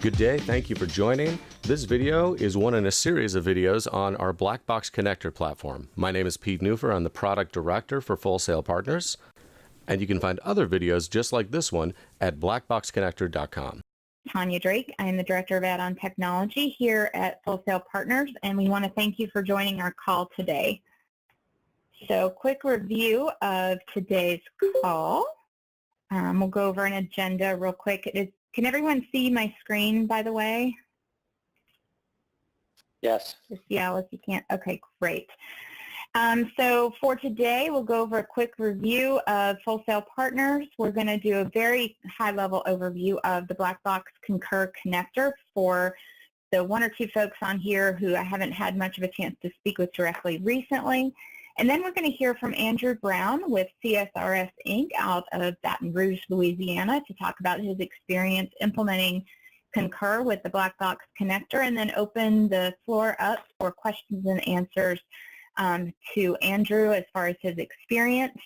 Good day, thank you for joining. This video is one in a series of videos on our Blackbox Connector platform. My name is Pete Newfer, I'm the Product Director for Full Sail Partners, and you can find other videos just like this one at blackboxconnector.com. Tanya Drake, I am the Director of Add-on Technology here at Full Sail Partners, and we want to thank you for joining our call today. So quick review of today's call. We'll go over an agenda real quick. Can everyone see my screen, by the way? Yes. Yeah, if you can't. Okay, great. So for today, we'll go over a quick review of Full Sail Partners. We're going to do a very high-level overview of the Blackbox Concur Connector for the one or two folks on here who I haven't had much of a chance to speak with directly recently. And then we're going to hear from Andrew Brown with CSRS Inc. out of Baton Rouge, Louisiana, to talk about his experience implementing Concur with the Blackbox Connector, and then open the floor up for questions and answers to Andrew as far as his experience.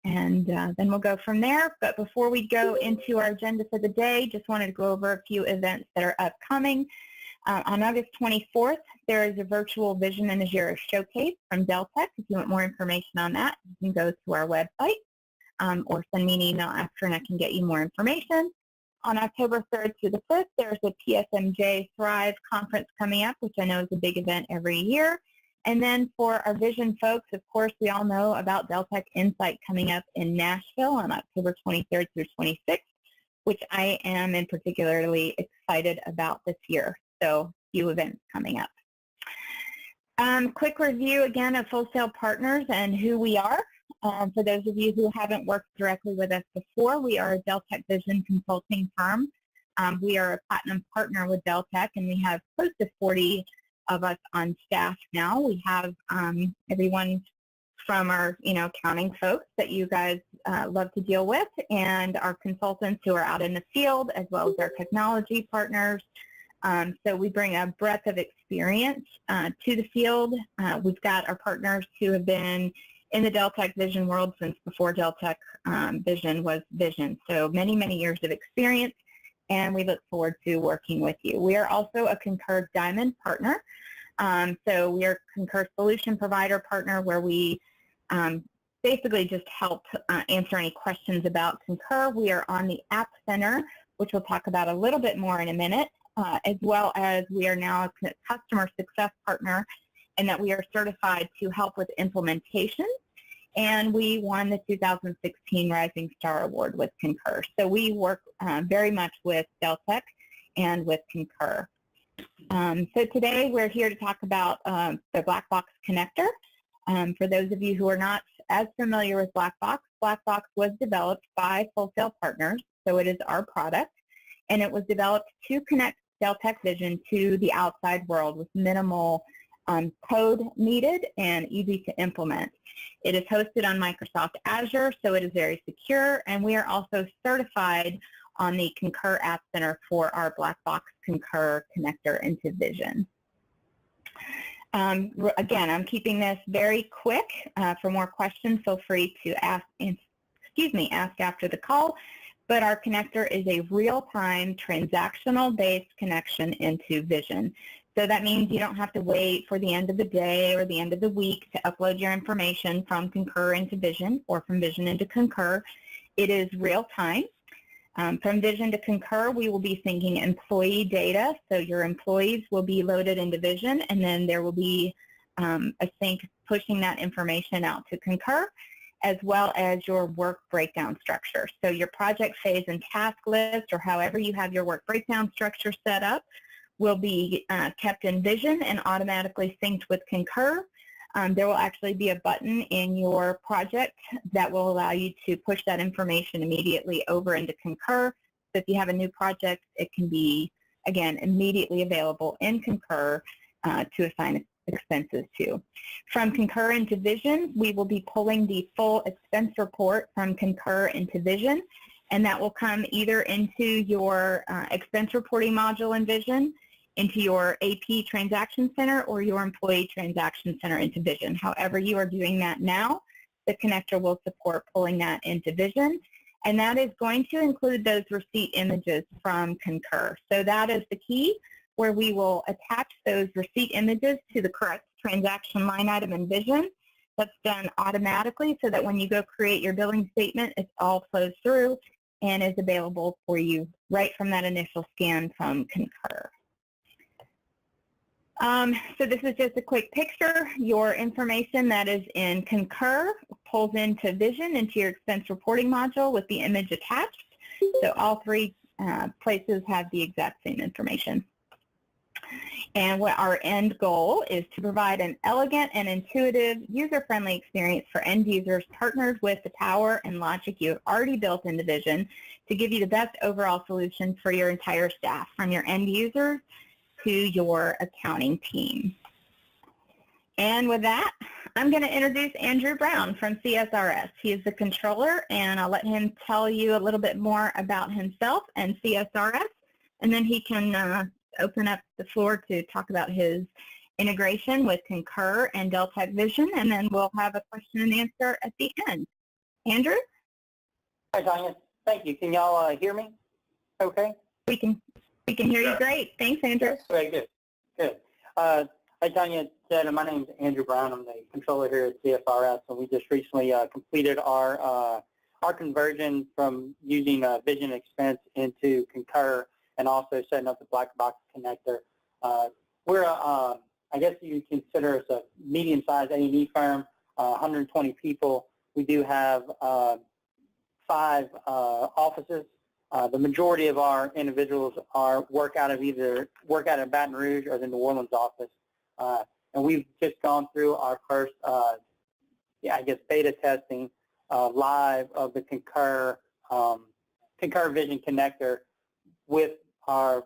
And then we'll go from there. But before we go into our agenda for the day, just wanted to go over a few events that are upcoming. On August 24th, there is a virtual Vision and Azure showcase from Deltek. If you want more information on that, you can go to our website or send me an email after and I can get you more information. On October 3rd through the 5th, there's a PSMJ Thrive conference coming up, which I know is a big event every year. And then for our Vision folks, of course, we all know about Deltek Insight coming up in Nashville on October 23rd through 26th, which I am in particularly excited about this year. So a few events coming up. Quick review again of Full Sail Partners and who we are. For those of you who haven't worked directly with us before, we are a Deltek Vision consulting firm. We are a platinum partner with Deltek, and we have close to 40 of us on staff now. We have everyone from our accounting folks that you guys love to deal with, and our consultants who are out in the field, as well as our technology partners. So we bring a breadth of experience to the field. We've got our partners who have been in the Deltek Vision world since before Deltek Vision was Vision. So many, many years of experience, and we look forward to working with you. We are also a Concur Diamond partner. So we are a Concur Solution Provider partner where we basically just help answer any questions about Concur. We are on the App Center, which we'll talk about a little bit more in a minute. As well as we are now a customer success partner, and that we are certified to help with implementation. And we won the 2016 Rising Star Award with Concur. So we work very much with Deltek and with Concur. So today we're here to talk about the Blackbox Connector. For those of you who are not as familiar with Blackbox, Blackbox was developed by Full Sail Partners, so it is our product. And it was developed to connect Deltek Vision to the outside world with minimal code needed and easy to implement. It is hosted on Microsoft Azure, so it is very secure, and we are also certified on the Concur App Center for our Blackbox Concur Connector into Vision. Again, I'm keeping this very quick. For more questions, feel free to ask after the call. But our connector is a real-time, transactional-based connection into Vision. So that means you don't have to wait for the end of the day or the end of the week to upload your information from Concur into Vision or from Vision into Concur. It is real-time. From Vision to Concur, we will be syncing employee data. So your employees will be loaded into Vision, and then there will be a sync pushing that information out to Concur, as well as your work breakdown structure. So your project phase and task list, or however you have your work breakdown structure set up, will be kept in Vision and automatically synced with Concur. There will actually be a button in your project that will allow you to push that information immediately over into Concur. So if you have a new project, it can be, again, immediately available in Concur to assign expenses to. From Concur into Vision, we will be pulling the full expense report from Concur into Vision, and that will come either into your expense reporting module in Vision, into your AP Transaction Center, or your Employee Transaction Center into Vision. However you are doing that now, the connector will support pulling that into Vision, and that is going to include those receipt images from Concur. So that is the key, where we will attach those receipt images to the correct transaction line item in Vision. That's done automatically so that when you go create your billing statement, it all flows through and is available for you right from that initial scan from Concur. So this is just a quick picture. Your information that is in Concur pulls into Vision, into your expense reporting module with the image attached. So all three places have the exact same information. And what our end goal is to provide an elegant and intuitive, user-friendly experience for end users partnered with the power and logic you have already built into Vision to give you the best overall solution for your entire staff, from your end users to your accounting team. And with that, I'm going to introduce Andrew Brown from CSRS. He is the controller, and I'll let him tell you a little bit more about himself and CSRS, and then he can open up the floor to talk about his integration with Concur and Deltek Vision, and then we'll have a question and answer at the end. Andrew? Hi, Tanya. Thank you. Can y'all hear me? Okay. We can hear you great. Thanks, Andrew. Very good. Good. Like Tanya said, my name is Andrew Brown. I'm the controller here at CSRS, and we just recently completed our conversion from using Vision Expense into Concur, and also setting up the Blackbox connector. We're, I guess you consider us a medium-sized A&E firm, 120 people. We do have 5 offices. The majority of our individuals work out of Baton Rouge or the New Orleans office. And we've just gone through our first, I guess, beta testing live of the Concur Vision connector with our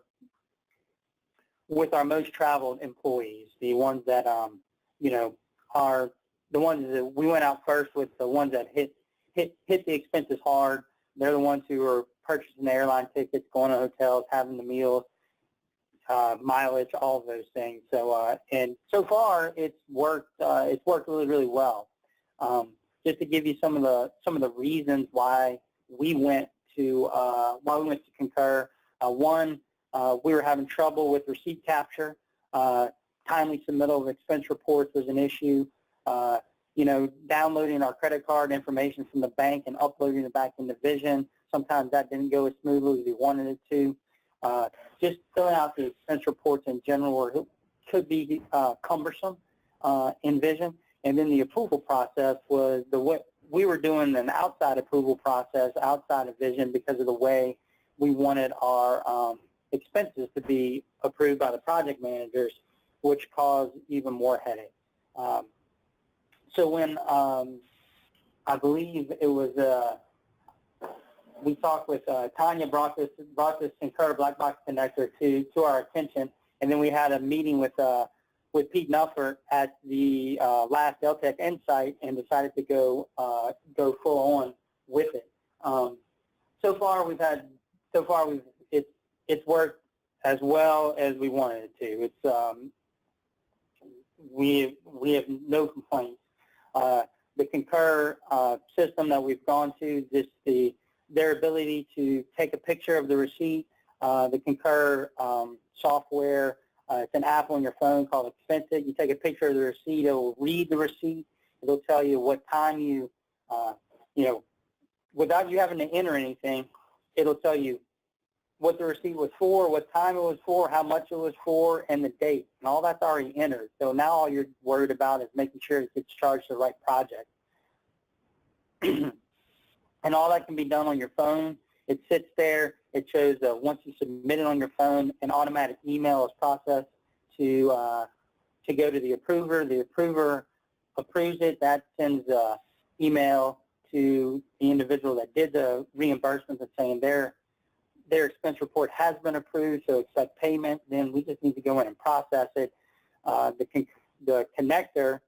most traveled employees, the ones that are the ones that we went out first with, the ones that hit the expenses hard. They're the ones who are purchasing the airline tickets, going to hotels, having the meals, mileage, all of those things. So and so far it's worked really, really well. Just to give you some of the reasons why we went to Concur. One, we were having trouble with receipt capture. Timely submittal of expense reports was an issue. Downloading our credit card information from the bank and uploading it back into Vision. Sometimes that didn't go as smoothly as we wanted it to. Just filling out the expense reports in general could be cumbersome in Vision. And then the approval process was the way we were doing an outside approval process outside of Vision because of the way we wanted our expenses to be approved by the project managers, which caused even more headache. So when I believe it was we talked with Tanya, brought this Concur Blackbox connector to our attention, and then we had a meeting with Pete Nuffert at the last Deltek Insight and decided to go full on with it. So far it's worked as well as we wanted it to. It's we have no complaints. The Concur system that we've gone to, their ability to take a picture of the receipt, the Concur software, it's an app on your phone called Expense-It. You take a picture of the receipt, it will read the receipt, it'll tell you what time without you having to enter anything, it'll tell you what the receipt was for, what time it was for, how much it was for, and the date. And all that's already entered. So now all you're worried about is making sure it gets charged to the right project. And all that can be done on your phone. It sits there. It shows once you submit it on your phone, an automatic email is processed to go to the approver. The approver approves it. That sends an email to the individual that did the reimbursement and saying their expense report has been approved, so accept payment. Then we just need to go in and process it. The connector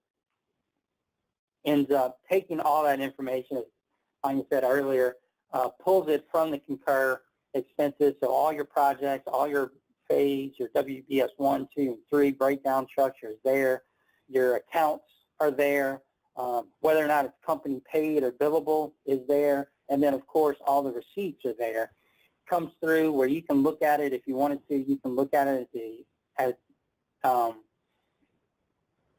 ends up taking all that information, as Tanya said earlier, pulls it from the Concur expenses, so all your projects, all your phase, your WBS 1, 2, and 3 breakdown structure is there. Your accounts are there. Whether or not it's company paid or billable is there. and then, of course, all the receipts are there. Comes through where you can look at it if you wanted to. You can look at it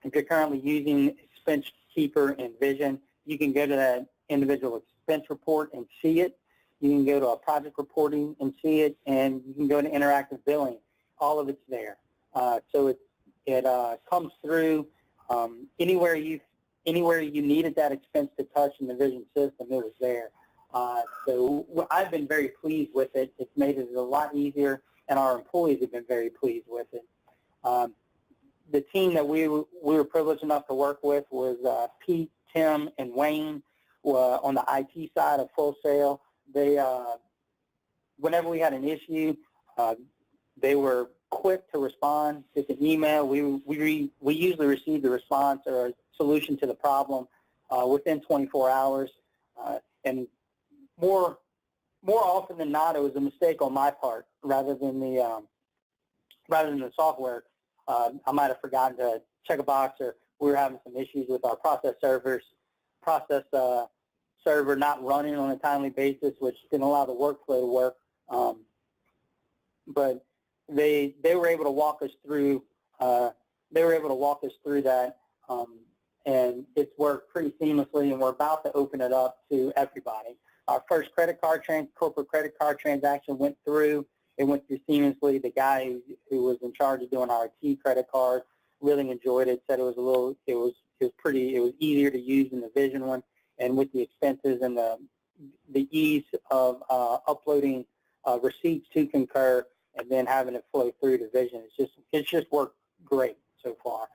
if you're currently using Expense Keeper and Vision, you can go to that individual expense report and see it. You can go to a project reporting and see it, and you can go to interactive billing. All of it's there. So it comes through anywhere you needed that expense to touch in the Vision system. It was there. So I've been very pleased with it. It's made it a lot easier, and our employees have been very pleased with it. The team that we were privileged enough to work with was Pete, Tim, and Wayne on the IT side of Full Sail. They, whenever we had an issue, they were quick to respond. It's an email. We usually receive the response or a solution to the problem within 24 hours. And more often than not, it was a mistake on my part rather than the software. I might have forgotten to check a box, or we were having some issues with our process server not running on a timely basis, which didn't allow the workflow to work. But they were able to walk us through. That, and it's worked pretty seamlessly. And we're about to open it up to everybody. Our first corporate credit card transaction went through. It went through seamlessly. The guy who was in charge of doing our IT credit card really enjoyed it. Said it was easier to use than the Vision one. And with the expenses and the ease of uploading receipts to Concur and then having it flow through to Vision, it's just worked great so far.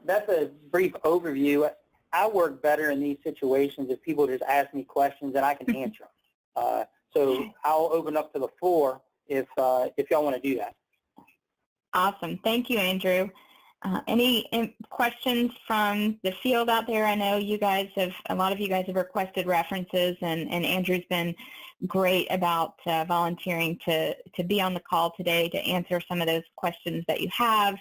That's a brief overview. I work better in these situations if people just ask me questions and I can answer them. So I'll open up to the floor if y'all want to do that. Awesome. Thank you, Andrew. Any questions from the field out there? I know a lot of you guys have requested references, and Andrew's been great about volunteering to be on the call today to answer some of those questions that you have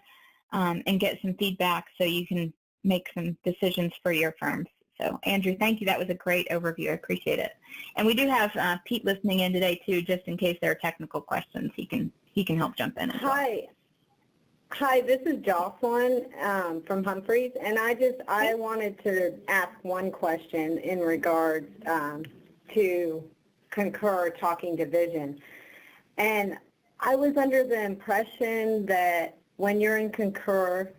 and get some feedback so you can make some decisions for your firms. So, Andrew, thank you. That was a great overview. I appreciate it. And we do have Pete listening in today, too, just in case there are technical questions. He can help jump in. Hi, this is Jocelyn from Humphreys, and I wanted to ask one question in regards to Concur talking to Vision. And I was under the impression that when you're in Concur,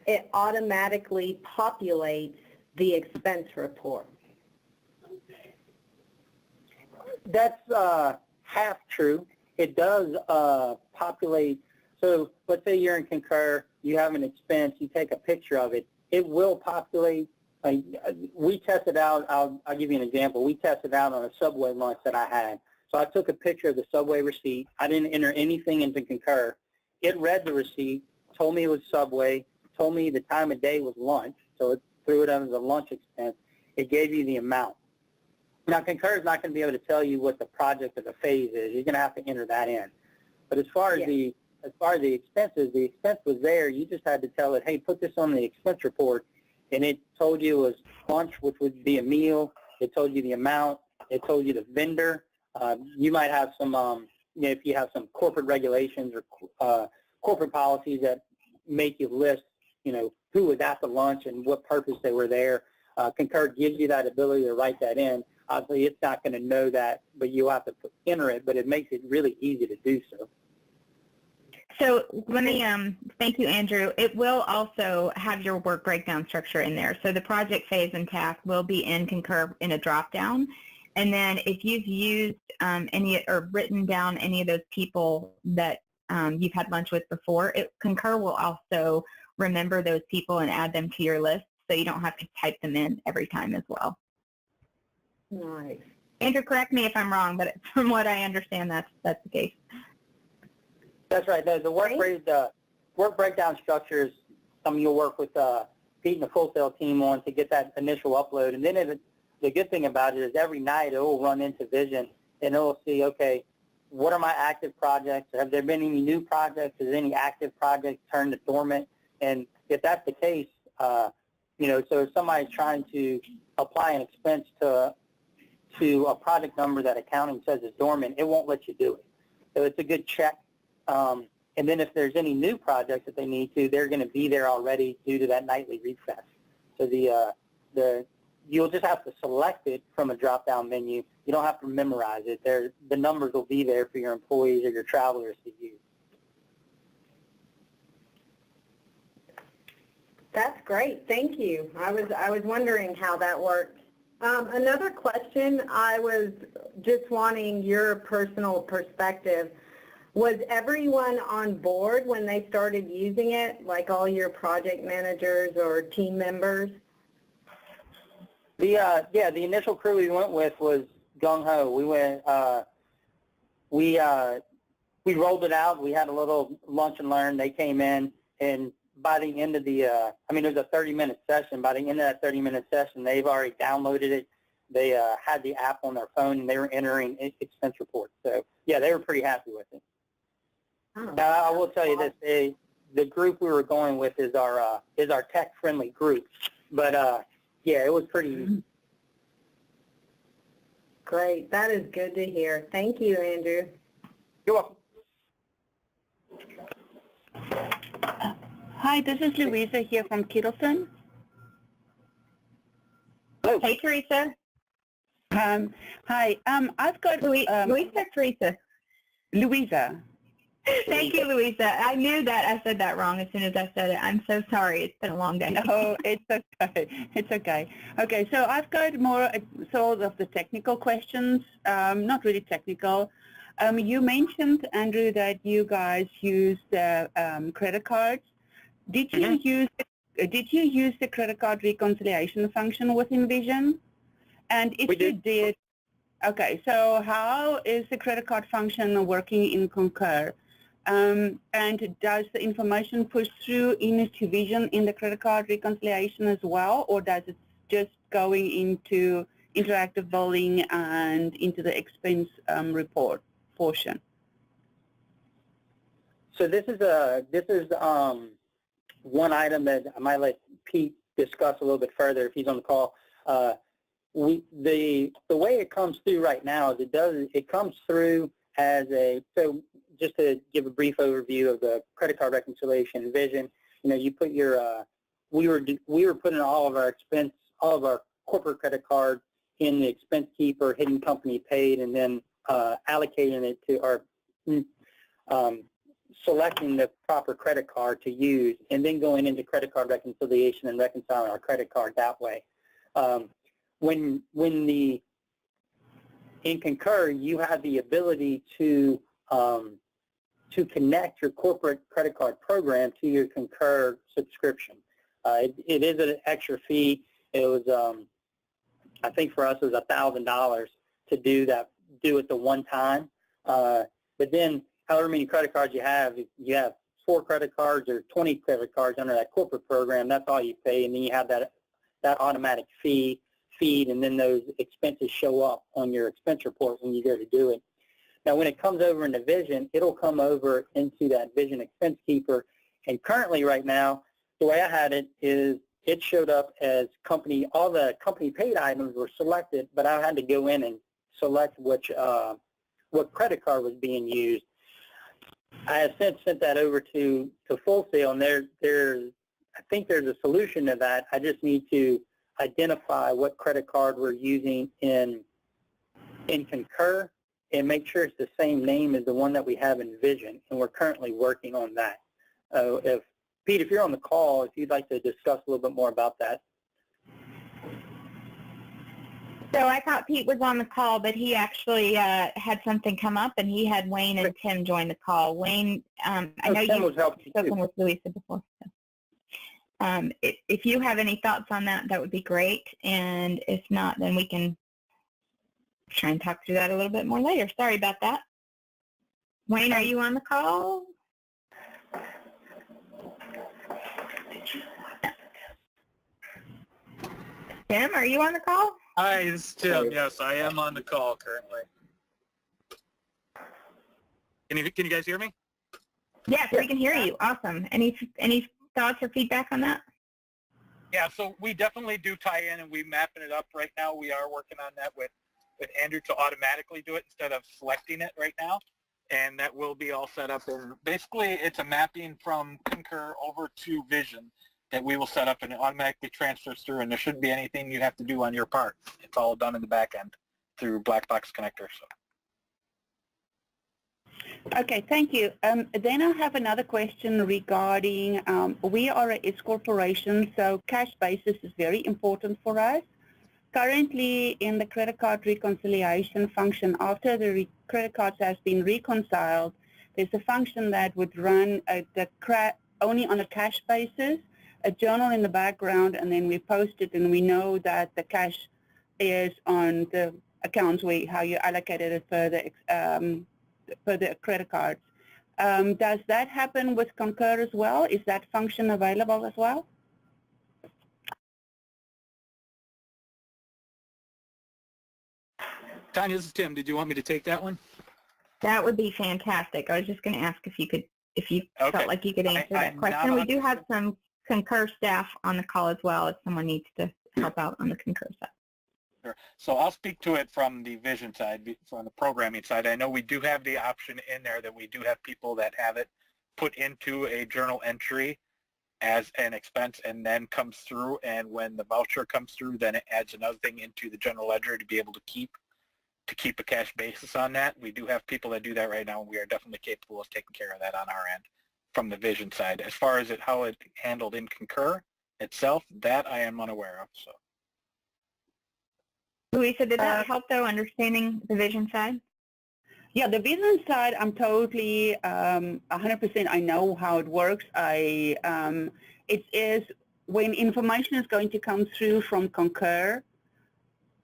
it automatically populates the expense report. That's half true. It does populate. So let's say you're in Concur, you have an expense, you take a picture of it, it will populate. We tested out, I'll give you an example. We tested out on a Subway lunch that I had. So I took a picture of the Subway receipt. I didn't enter anything into Concur. It read the receipt, told me it was Subway, told me the time of day was lunch, so it threw it as a lunch expense. It gave you the amount. Now, Concur is not going to be able to tell you what the project or the phase is. You're going to have to enter that in. But as far as the expenses, the expense was there. You just had to tell it, hey, put this on the expense report, and it told you it was lunch, which would be a meal. It told you the amount. It told you the vendor. You might have some, if you have some corporate regulations or corporate policies that make you list, who was at the lunch and what purpose they were there. Concur gives you that ability to write that in. Obviously, it's not going to know that, but you have to enter it, but it makes it really easy to do so. So let me, thank you, Andrew. It will also have your work breakdown structure in there. So the project phase and task will be in Concur in a drop-down. And then if you've used any or written down any of those people that you've had lunch with before, Concur will also remember those people and add them to your list, so you don't have to type them in every time as well. Nice. Andrew, correct me if I'm wrong, but from what I understand, that's the case. That's right. The work breakdown structure is something you'll work with Pete and the Full Sail team on to get that initial upload. And then the good thing about it is every night it will run into Vision, and it will see, okay, what are my active projects? Have there been any new projects? Has any active projects turned to dormant? And if that's the case, so if somebody's trying to apply an expense to to a project number that accounting says is dormant, it won't let you do it. So it's a good check. And then if there's any new projects that they need to, they're going to be there already due to that nightly refresh. So you'll just have to select it from a drop-down menu. You don't have to memorize it. The numbers will be there for your employees or your travelers to use. That's great. Thank you. I was wondering how that worked. Another question, I was just wanting your personal perspective. Was everyone on board when they started using it, like all your project managers or team members? The initial crew we went with was gung-ho. We went, we rolled it out. We had a little lunch and learn. They came in, and by the end of the, it was a 30-minute session. By the end of that 30-minute session, they've already downloaded it. They had the app on their phone, and they were entering expense reports. So, yeah, they were pretty happy with it. Oh. Now, I will tell you this, the group we were going with is our tech-friendly group. But, yeah, it was pretty easy. Great. That is good to hear. Thank you, Andrew. You're welcome. Hi, this is Louisa here from Kittleton. Hello. Hey, Teresa. Hi, I've got Louisa, Teresa. Louisa. Thank you, Louisa. I knew that I said that wrong as soon as I said it. I'm so sorry. It's been a long day. No, it's okay. It's okay. Okay, so I've got more sort of the technical questions, not really technical. You mentioned, Andrew, that you guys use the credit cards. Did you use the credit card reconciliation function within Vision? And if you did, okay, so how is the credit card function working in Concur? And does the information push through into Vision in the credit card reconciliation as well, or does it just going into interactive billing and into the expense report portion? So this is one item that I might let Pete discuss a little bit further if he's on the call. The way it comes through right now is it comes through as so just to give a brief overview of the credit card reconciliation Vision, you put your we were putting all of our corporate credit cards in the expense keeper, hidden company paid, and then allocating it to our selecting the proper credit card to use, and then going into credit card reconciliation and reconciling our credit card that way. In Concur, you have the ability to connect your corporate credit card program to your Concur subscription. It is an extra fee. It was, I think for us, it was $1,000 to do it the one time. But then, however many credit cards you have 4 credit cards or 20 credit cards under that corporate program, that's all you pay, and then you have that automatic feed, and then those expenses show up on your expense report when you go to do it. Now, when it comes over into Vision, it'll come over into that Vision expense keeper, and currently right now, the way I had it is it showed up as all the company paid items were selected, but I had to go in and select what credit card was being used. I have since sent that over to Full Sail, and I think there's a solution to that. I just need to identify what credit card we're using in Concur and make sure it's the same name as the one that we have in Vision, and we're currently working on that. Pete, if you're on the call, if you'd like to discuss a little bit more about that. So I thought Pete was on the call, but he actually had something come up, and he had Wayne and Tim join the call. Wayne, I know you've spoken with Louisa before. So. If you have any thoughts on that, that would be great. And if not, then we can try and talk through that a little bit more later. Sorry about that. Wayne, are you on the call? Tim, are you on the call? Hi, this is Tim. Yes, I am on the call currently. Can you guys hear me? Yes, we can hear you. Awesome. Any thoughts or feedback on that? Yeah, so we definitely do tie in, and we're mapping it up right now. We are working on that with with Andrew to automatically do it instead of selecting it right now. And that will be all set up. And basically, it's a mapping from Concur over to Vision that we will set up, and it automatically transfers through, and there shouldn't be anything you have to do on your part. It's all done in the back end through Blackbox Connector. So. Okay, thank you. Then I have another question regarding, we are a S corporation, so cash basis is very important for us. Currently, in the credit card reconciliation function, after the credit cards has been reconciled, there's a function that would run only on a cash basis, a journal in the background, and then we post it, and we know that the cash is on the accounts how you allocated it per the credit cards. Does that happen with Concur as well? Is that function available as well? Tanya, this is Tim. Did you want me to take that one? That would be fantastic. I was just going to ask if you felt like you could answer that question. We do have some Concur staff on the call as well if someone needs to help out on the Concur side. Sure. So I'll speak to it from the Vision side, from the programming side. I know we do have the option in there that we do have people that have it put into a journal entry as an expense and then comes through, and when the voucher comes through, then it adds another thing into the general ledger to be able to keep a cash basis on that. We do have people that do that right now, and we are definitely capable of taking care of that on our end from the Vision side. As far as how it handled in Concur itself, that I am unaware of. So. Louisa, did that help though, understanding the Vision side? Yeah, the Vision side, I'm totally 100%. I know how it works. It is when information is going to come through from Concur.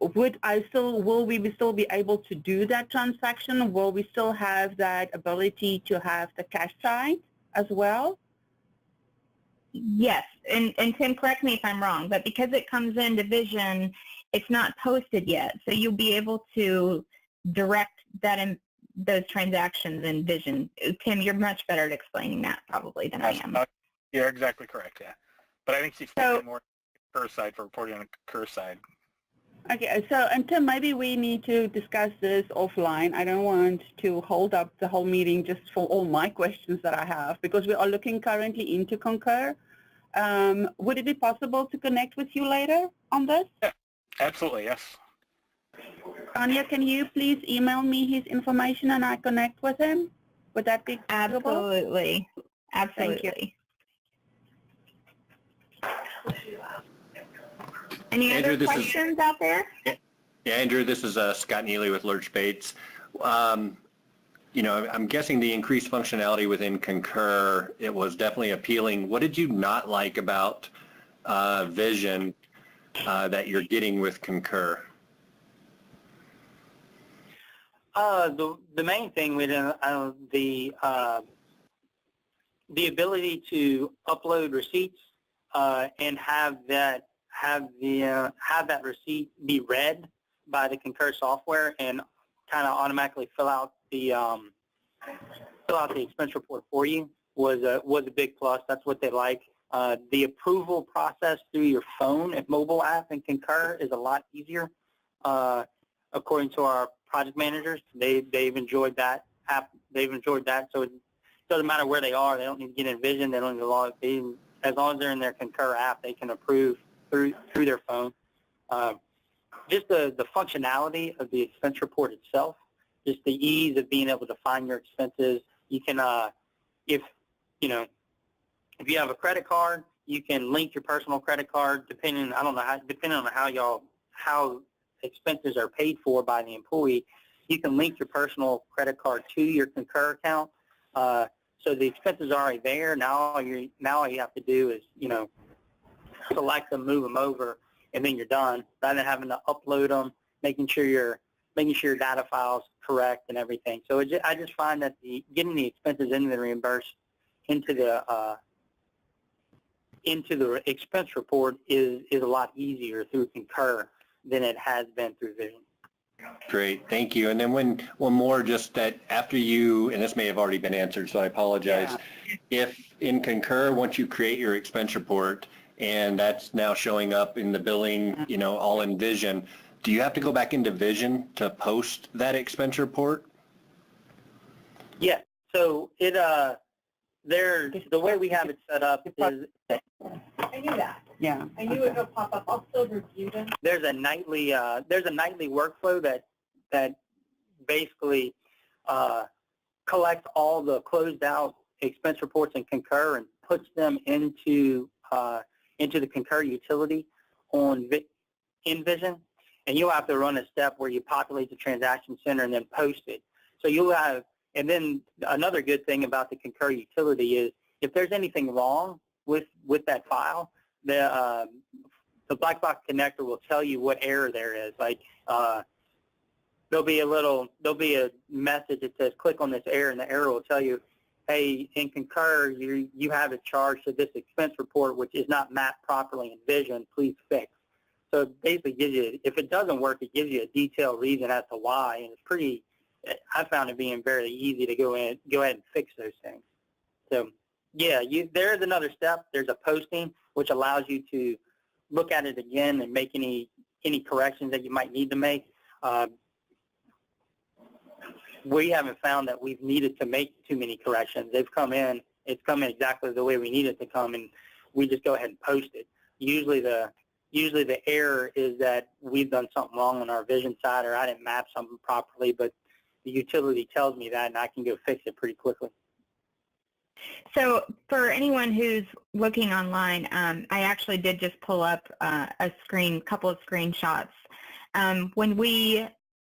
Will we still be able to do that transaction? Will we still have that ability to have the cash side as well? Yes, and Tim, correct me if I'm wrong, but because it comes into Vision, it's not posted yet, so you'll be able to direct that in those transactions in Vision. Tim, you're much better at explaining that probably than I am. You're exactly correct, yeah. But I think she's thinking more Concur side for reporting on the Concur side. Okay, so and Tim, maybe we need to discuss this offline. I don't want to hold up the whole meeting just for all my questions that I have, because we are looking currently into Concur. Would it be possible to connect with you later on this? Yeah, absolutely, yes. Tanya, can you please email me his information and I connect with him? Would that be possible? Absolutely. Absolutely. Any Andrew, other questions out there? Yeah, Andrew, this is Scott Neely with Lurch Bates. You know, I'm guessing the increased functionality within Concur, it was definitely appealing. What did you not like about Vision that you're getting with Concur? The main thing we didn't, the ability to upload receipts and have that receipt be read by the Concur software and kind of automatically fill out the expense report for you was a big plus. That's what they like. The approval process through your phone and mobile app in Concur is a lot easier. According to our project managers, they've enjoyed that app. They've enjoyed that. So it doesn't matter where they are. They don't need to get in Vision. They don't need to log in. As long as they're in their Concur app, they can approve through their phone. Just the functionality of the expense report itself, just the ease of being able to find your expenses. You can, if you have a credit card, you can link your personal credit card depending on how expenses are paid for by the employee. You can link your personal credit card to your Concur account. So the expenses are already there. Now all you have to do is, select them, move them over, and then you're done. Rather than having to upload them, making sure your data file's correct and everything. So I just find that getting the expenses into the reimbursed into the expense report is a lot easier through Concur than it has been through Vision. Great, thank you. And then one more, just that after you, and this may have already been answered, so I apologize. Yeah. If in Concur, once you create your expense report, and that's now showing up in the billing, all in Vision, do you have to go back into Vision to post that expense report? Yeah. So it the way we have it set up is I knew that. Yeah. I knew it would pop up. I'll still review them. there's a nightly workflow that basically collects all the closed out expense reports in Concur and puts them into the Concur utility in Vision, and you'll have to run a step where you populate the transaction center and then post it. So you'll have, and then another good thing about the Concur utility is if there's anything wrong with that file, the Blackbox connector will tell you what error there is. Like there'll be a message that says click on this error, and the error will tell you, hey, in Concur you have a charge to this expense report which is not mapped properly in Vision. Please fix. So it basically gives you, if it doesn't work, it gives you a detailed reason as to why, and it's pretty. I found it being very easy to go ahead and fix those things. So yeah, there's another step. There's a posting which allows you to look at it again and make any corrections that you might need to make. We haven't found that we've needed to make too many corrections. They've come in. It's come in exactly the way we need it to come, and we just go ahead and post it. Usually the error is that we've done something wrong on our Vision side, or I didn't map something properly, but the utility tells me that, and I can go fix it pretty quickly. So for anyone who's looking online, I actually did just pull up couple of screenshots. When we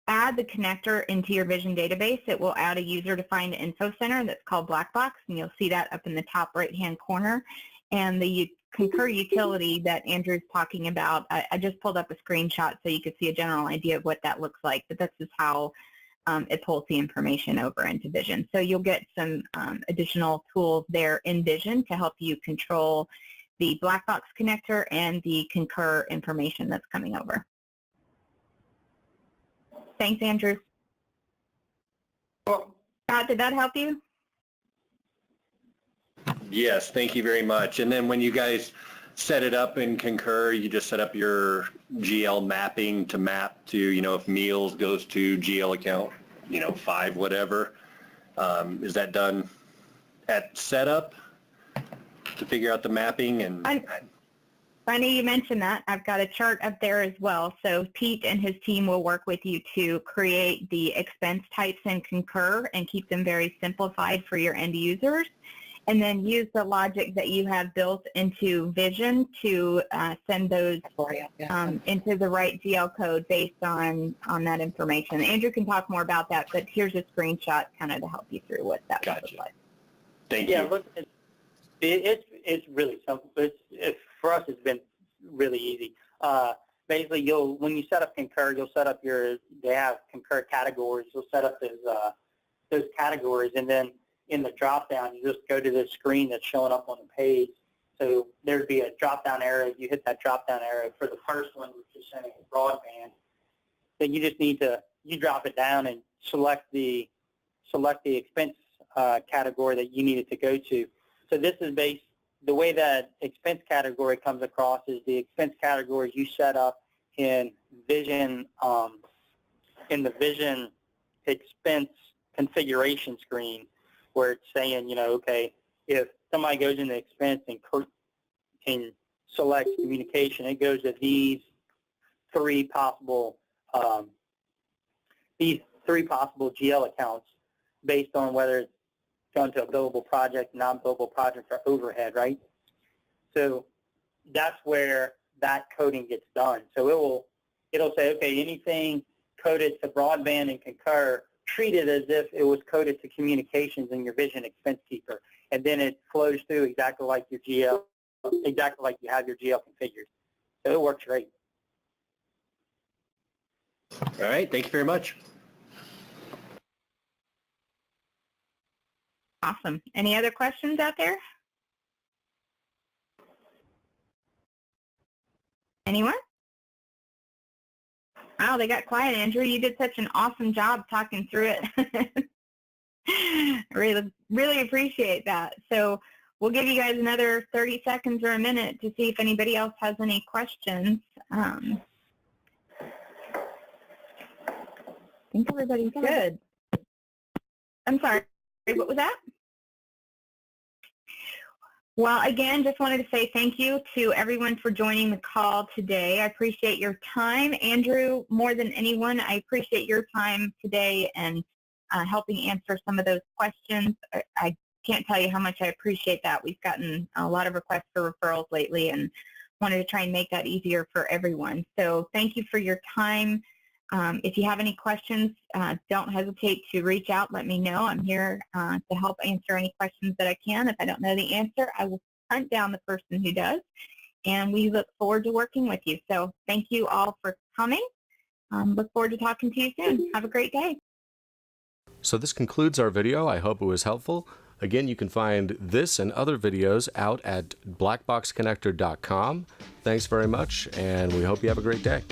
add the connector into your Vision database, it will add a user-defined info center that's called Blackbox, and you'll see that up in the top right-hand corner. And the Concur utility that Andrew's talking about, I just pulled up a screenshot so you could see a general idea of what that looks like, but that's just how it pulls the information over into Vision. So you'll get some additional tools there in Vision to help you control the Blackbox connector and the Concur information that's coming over. Thanks, Andrew. Well, Scott, did that help you? Yes, thank you very much. And then when you guys set it up in Concur, you just set up your GL mapping to map to, if meals goes to GL account, 5 whatever. Is that done at setup to figure out the mapping? And Funny you mentioned that. I've got a chart up there as well. So Pete and his team will work with you to create the expense types in Concur and keep them very simplified for your end users, and then use the logic that you have built into Vision to send those into the right GL code based on that information. Andrew can talk more about that, but here's a screenshot kind of to help you through what that looks like. Thank you. Yeah, look, it's really simple. For us, it's been really easy. Basically, when you set up Concur, you'll set up they have Concur categories. You'll set up those categories, and then in the drop-down, you just go to the screen that's showing up on the page. So there'd be a drop-down arrow. You hit that drop-down arrow for the first one, which is saying broadband. Then you just need you drop it down and select the expense category that you need it to go to. So this is the way that expense category comes across is the expense categories you set up in Vision, in the Vision expense configuration screen, where it's saying, okay, if somebody goes into expense and selects communication, it goes to these three possible GL accounts based on whether it's gone to a billable project, non-billable project, or overhead, right? So that's where that coding gets done. So it'll say, okay, anything coded to broadband and Concur, treat it as if it was coded to communications in your Vision expense keeper, and then it flows through exactly like your GL, exactly like you have your GL configured. So it works great. All right, thank you very much. Awesome. Any other questions out there? Anyone? Wow, they got quiet, Andrew. You did such an awesome job talking through it. Really appreciate that. So we'll give you guys another 30 seconds or a minute to see if anybody else has any questions. think everybody's good. I'm sorry, what was that? Well, again, just wanted to say thank you to everyone for joining the call today. I appreciate your time. Andrew, more than anyone, I appreciate your time today and helping answer some of those questions. I can't tell you how much I appreciate that. We've gotten a lot of requests for referrals lately and wanted to try and make that easier for everyone. So thank you for your time. If you have any questions, don't hesitate to reach out. Let me know. I'm here to help answer any questions that I can. If I don't know the answer, I will hunt down the person who does. And we look forward to working with you. So thank you all for coming. Look forward to talking to you soon. Have a great day. So this concludes our video. I hope it was helpful. Again, you can find this and other videos out at blackboxconnector.com. Thanks very much, and we hope you have a great day.